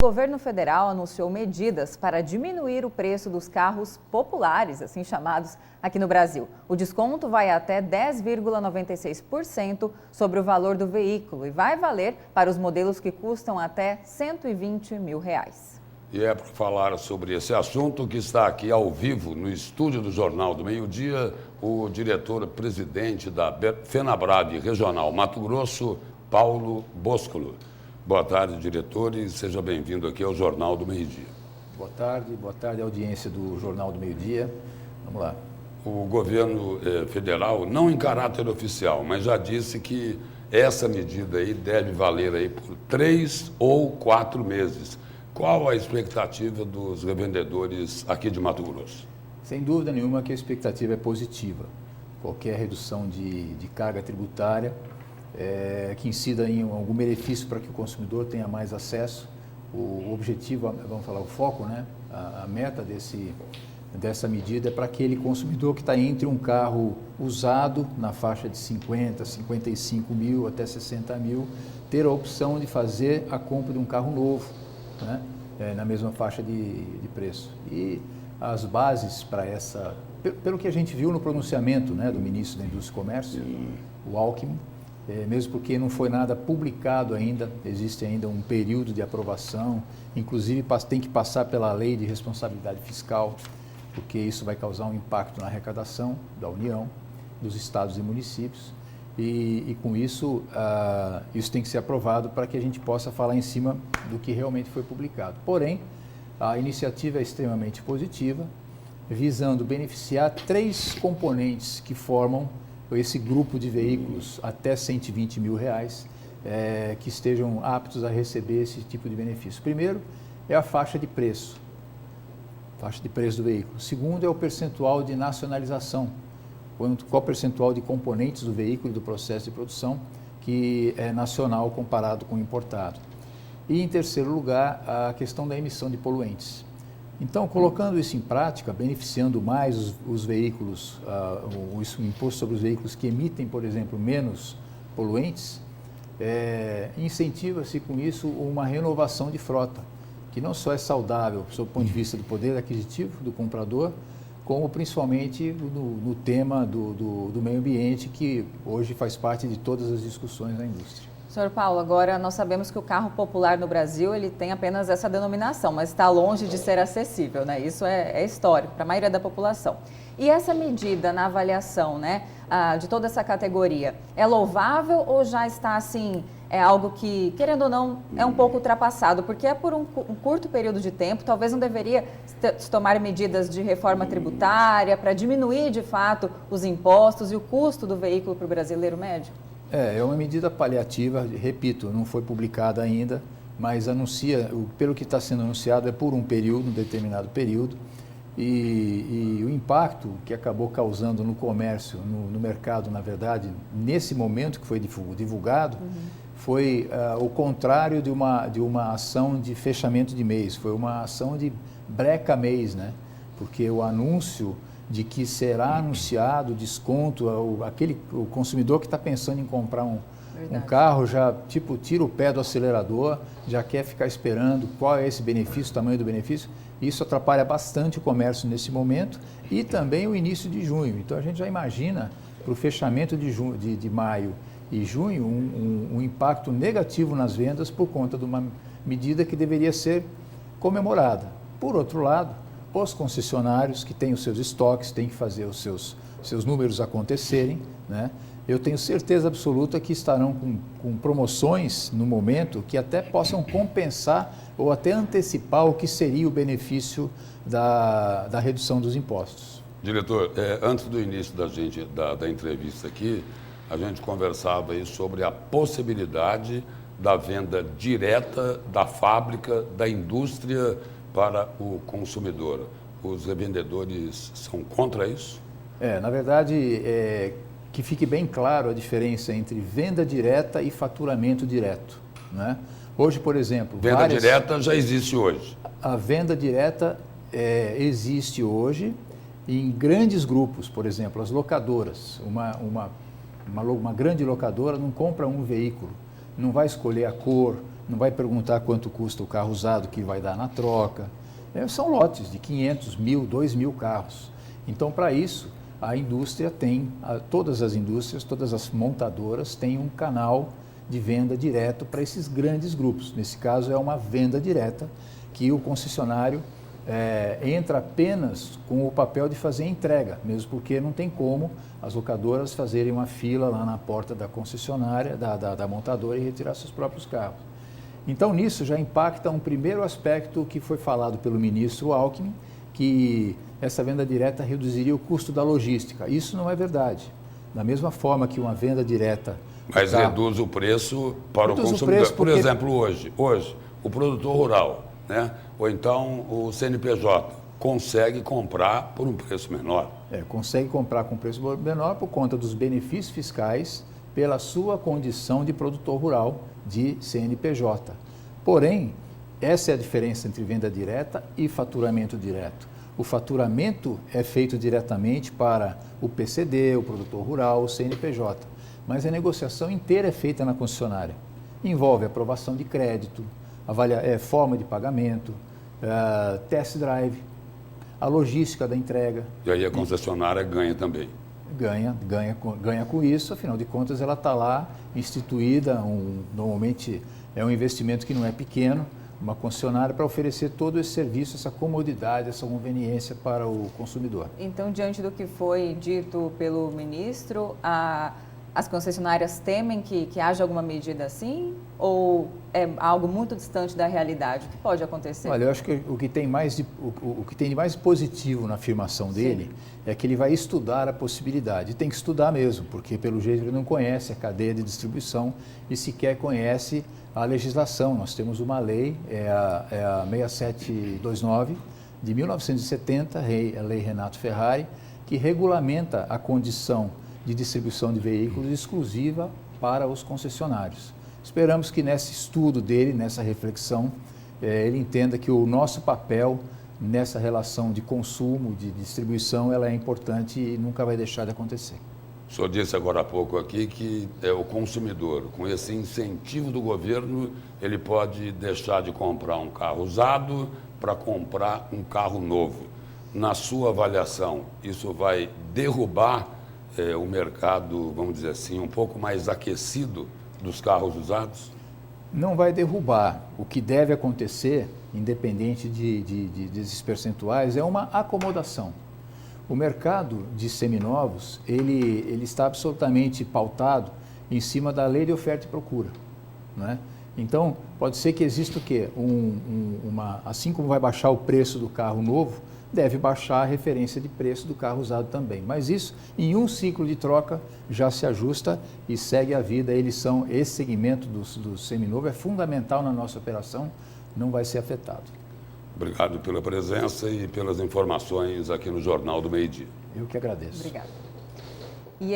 O governo federal anunciou medidas para diminuir o preço dos carros populares, assim chamados, aqui no Brasil. O desconto vai até 10,96% sobre o valor do veículo e vai valer para os modelos que custam até R$120 mil. E é para falar sobre esse assunto que está aqui ao vivo no estúdio do Jornal do Meio-Dia, o diretor-presidente da FenaBrave Regional Mato Grosso, Paulo Boscolo. Boa tarde, diretor, e seja bem-vindo aqui ao Jornal do Meio-Dia. Boa tarde, audiência do Jornal do Meio-Dia. Vamos lá. O governo federal, não em caráter oficial, mas já disse que essa medida aí deve valer aí por 3 ou 4 meses. Qual a expectativa dos revendedores aqui de Mato Grosso? Sem dúvida nenhuma que a expectativa é positiva. Qualquer redução de carga tributária que incida em algum benefício para que o consumidor tenha mais acesso. O objetivo, vamos falar, o foco, né? A meta dessa medida é para aquele consumidor que está entre um carro usado na faixa de 50, 55 mil até 60 mil, ter a opção de fazer a compra de um carro novo, né? Na mesma faixa de preço. E as bases para essa, pelo que a gente viu no pronunciamento, né, do ministro da Indústria e Comércio, o Alckmin, mesmo porque não foi nada publicado ainda, existe ainda um período de aprovação, inclusive tem que passar pela lei de responsabilidade fiscal, porque isso vai causar um impacto na arrecadação da União, dos estados e municípios, e com isso, isso tem que ser aprovado para que a gente possa falar em cima do que realmente foi publicado. Porém, a iniciativa é extremamente positiva, visando beneficiar 3 componentes que formam esse grupo de veículos até R$120 mil, que estejam aptos a receber esse tipo de benefício. Primeiro é a faixa de preço do veículo. Segundo é o percentual de nacionalização, qual o percentual de componentes do veículo e do processo de produção que é nacional comparado com o importado. E em terceiro lugar, a questão da emissão de poluentes. Então, colocando isso em prática, beneficiando mais os veículos, o imposto sobre os veículos que emitem, por exemplo, menos poluentes, incentiva-se com isso uma renovação de frota, que não só é saudável sob o ponto de vista do poder aquisitivo do comprador, como principalmente no tema do meio ambiente, que hoje faz parte de todas as discussões na indústria. Senhor Paulo, agora nós sabemos que o carro popular no Brasil ele tem apenas essa denominação, mas está longe de ser acessível, né? Isso é histórico para a maioria da população. E essa medida na avaliação, né, de toda essa categoria, é louvável ou já está assim, é algo que, querendo ou não, é um pouco ultrapassado? Porque é por um curto período de tempo, talvez não deveria se tomar medidas de reforma tributária para diminuir de fato os impostos e o custo do veículo para o brasileiro médio? É uma medida paliativa, repito, não foi publicada ainda, mas pelo que está sendo anunciado, é por um determinado período, e o impacto que acabou causando no comércio, no mercado, na verdade, nesse momento que foi divulgado, foi o contrário de uma ação de fechamento de mês, foi uma ação de breca-mês, né? Porque o anúncio de que será anunciado desconto, o consumidor que está pensando em comprar um carro já tira o pé do acelerador, já quer ficar esperando qual é esse benefício, o tamanho do benefício. Isso atrapalha bastante o comércio nesse momento e também o início de junho. Então a gente já imagina para o fechamento de maio e junho um impacto negativo nas vendas por conta de uma medida que deveria ser comemorada. Por outro lado, os concessionários que têm os seus estoques, têm que fazer os seus números acontecerem, né? Eu tenho certeza absoluta que estarão com promoções no momento que até possam compensar ou até antecipar o que seria o benefício da redução dos impostos. Diretor, antes do início da entrevista aqui, a gente conversava aí sobre a possibilidade da venda direta da fábrica, da indústria para o consumidor. Os revendedores são contra isso? Na verdade, que fique bem claro a diferença entre venda direta e faturamento direto, né? Hoje, por exemplo... Venda direta já existe hoje. A venda direta existe hoje em grandes grupos, por exemplo, as locadoras. Uma grande locadora não compra um veículo, não vai escolher a cor, não vai perguntar quanto custa o carro usado que vai dar na troca. São lotes de 500, 1.000, 2.000 carros. Então, para isso, a indústria tem, todas as indústrias, todas as montadoras têm um canal de venda direto para esses grandes grupos. Nesse caso, é uma venda direta que o concessionário entra apenas com o papel de fazer entrega, mesmo porque não tem como as locadoras fazerem uma fila lá na porta da concessionária, da montadora e retirar seus próprios carros. Então, nisso já impacta um primeiro aspecto que foi falado pelo ministro Alckmin, que essa venda direta reduziria o custo da logística. Isso não é verdade. Da mesma forma que uma venda direta... Mas reduz o preço para o consumidor. Por exemplo, hoje, o produtor rural, né? Ou então o CNPJ, consegue comprar por um preço menor. Consegue comprar com preço menor por conta dos benefícios fiscais pela sua condição de produtor rural de CNPJ. Porém, essa é a diferença entre venda direta e faturamento direto. O faturamento é feito diretamente para o PCD, o produtor rural, o CNPJ, mas a negociação inteira é feita na concessionária. Envolve aprovação de crédito, forma de pagamento, test drive, a logística da entrega. E aí a concessionária ganha também. Ganha com isso, afinal de contas ela está lá instituída, normalmente é um investimento que não é pequeno, uma concessionária para oferecer todo esse serviço, essa comodidade, essa conveniência para o consumidor. Então, diante do que foi dito pelo ministro, as concessionárias temem que haja alguma medida assim? Ou é algo muito distante da realidade? O que pode acontecer? Olha, eu acho que o que tem de mais positivo na afirmação dele Sim. é que ele vai estudar a possibilidade. E tem que estudar mesmo, porque pelo jeito ele não conhece a cadeia de distribuição e sequer conhece a legislação. Nós temos uma lei, a 6729 de 1970, a Lei Renato Ferrari, que regulamenta a condição de distribuição de veículos exclusiva para os concessionários. Esperamos que nesse estudo dele, nessa reflexão, ele entenda que o nosso papel nessa relação de consumo, de distribuição, ela é importante e nunca vai deixar de acontecer. O senhor disse agora há pouco aqui que o consumidor, com esse incentivo do governo, ele pode deixar de comprar um carro usado para comprar um carro novo. Na sua avaliação, isso vai derrubar o mercado, vamos dizer assim, um pouco mais aquecido dos carros usados? Não vai derrubar. O que deve acontecer, independente desses percentuais, é uma acomodação. O mercado de seminovos, ele está absolutamente pautado em cima da lei de oferta e procura, né? Então, pode ser que exista o quê? Assim como vai baixar o preço do carro novo, deve baixar a referência de preço do carro usado também. Mas isso, em um ciclo de troca, já se ajusta e segue a vida. Esse segmento do seminovo é fundamental na nossa operação, não vai ser afetado. Obrigado pela presença e pelas informações aqui no Jornal do Meio-Dia. Eu que agradeço. Obrigada.